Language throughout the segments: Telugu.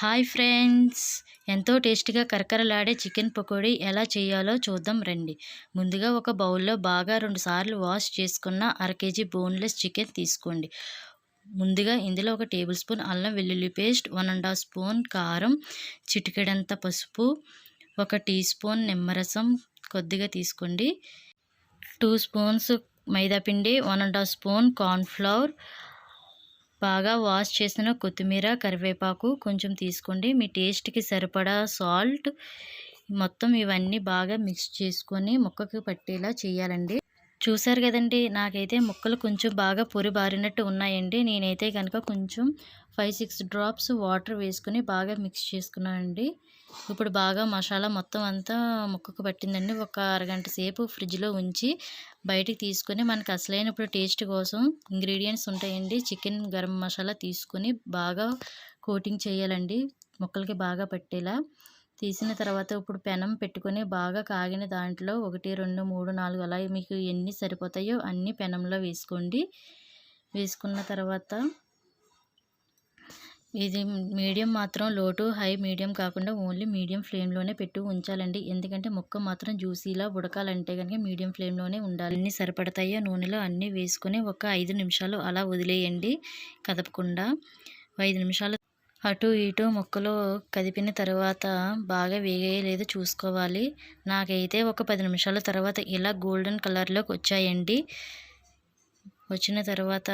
హాయ్ ఫ్రెండ్స్, ఎంతో టేస్టీగా కరకరలాడే చికెన్ పకోడీ ఎలా చేయాలో చూద్దాం రండి. ముందుగా ఒక బౌల్లో బాగా 2 సార్లు వాష్ చేసుకున్న అర కేజీ బోన్లెస్ చికెన్ తీసుకోండి. ముందుగా ఇందులో 1 టేబుల్ స్పూన్ అల్లం వెల్లుల్లి పేస్ట్, 1½ స్పూన్ కారం, చిటికెడంత పసుపు, 1 టీ స్పూన్ నిమ్మరసం కొద్దిగా తీసుకోండి, 2 స్పూన్స్ మైదా పిండి, 1½ స్పూన్ కార్న్ఫ్లవర్, బాగా వాష్ చేసిన కొత్తిమీర, కరివేపాకు కొంచెం తీసుకోండి. మీ టేస్ట్కి సరిపడా సాల్ట్. మొత్తం ఇవన్నీ బాగా మిక్స్ చేసుకొని ముక్కకి పట్టేలా చేయాలండి. చూసారు కదండి, నాకైతే ముక్కలు కొంచెం బాగా పొరి బారినట్టు ఉన్నాయండి. నేనైతే కనుక కొంచెం 5-6 డ్రాప్స్ వాటర్ వేసుకొని బాగా మిక్స్ చేసుకున్నానండి. ఇప్పుడు బాగా మసాలా మొత్తం అంతా ముక్కకు పట్టిందండి. ఒక అరగంట సేపు ఫ్రిడ్జ్లో ఉంచి బయటికి తీసుకొని మనకు అసలైన ఇప్పుడు టేస్ట్ కోసం ఇంగ్రీడియంట్స్ ఉంటాయండి. చికెన్ గరం మసాలా తీసుకొని బాగా కోటింగ్ చేయాలండి, ముక్కలకి బాగా పట్టేలా. తీసిన తర్వాత ఇప్పుడు పెనం పెట్టుకొని బాగా కాగిన దాంట్లో 1, 2, 3, 4 అలా మీకు ఎన్ని సరిపోతాయో అన్ని పెనంలో వేసుకోండి. వేసుకున్న తర్వాత ఇది మీడియం మాత్రం, లో టు హై మీడియం కాకుండా ఓన్లీ మీడియం ఫ్లేమ్లోనే పెట్టి ఉంచాలండి. ఎందుకంటే ముక్క మాత్రం జ్యూసీలా ఉడకాలంటే కనుక మీడియం ఫ్లేమ్లోనే ఉండాలి. ఎన్ని సరిపడతాయో నూనెలో అన్నీ వేసుకొని ఒక 5 నిమిషాలు అలా వదిలేయండి కదపకుండా. 5 నిమిషాలు అటు ఇటు ముక్కలు కదిపిన తర్వాత బాగా వేగేయలేదు చూసుకోవాలి. నాకైతే ఒక 10 నిమిషాల తర్వాత ఇలా గోల్డెన్ కలర్లోకి వచ్చాయండి. వచ్చిన తర్వాత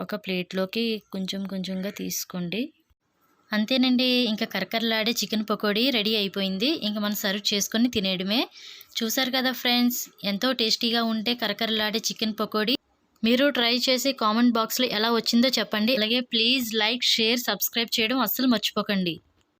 ఒక ప్లేట్లోకి కొంచెం కొంచెంగా తీసుకోండి. అంతేనండి, ఇంకా కరకరలాడే చికెన్ పకోడీ రెడీ అయిపోయింది. ఇంకా మనం సర్వ్ చేసుకొని తినేయడమే. చూసారు కదా ఫ్రెండ్స్, ఎంతో టేస్టీగా ఉంటే కరకరలాడే చికెన్ పకోడీ. మీరు ట్రై చేసి కామెంట్ బాక్స్లో ఎలా వచ్చిందో చెప్పండి. అలాగే ప్లీజ్ లైక్, షేర్, సబ్స్క్రైబ్ చేయడం అస్సలు మర్చిపోకండి.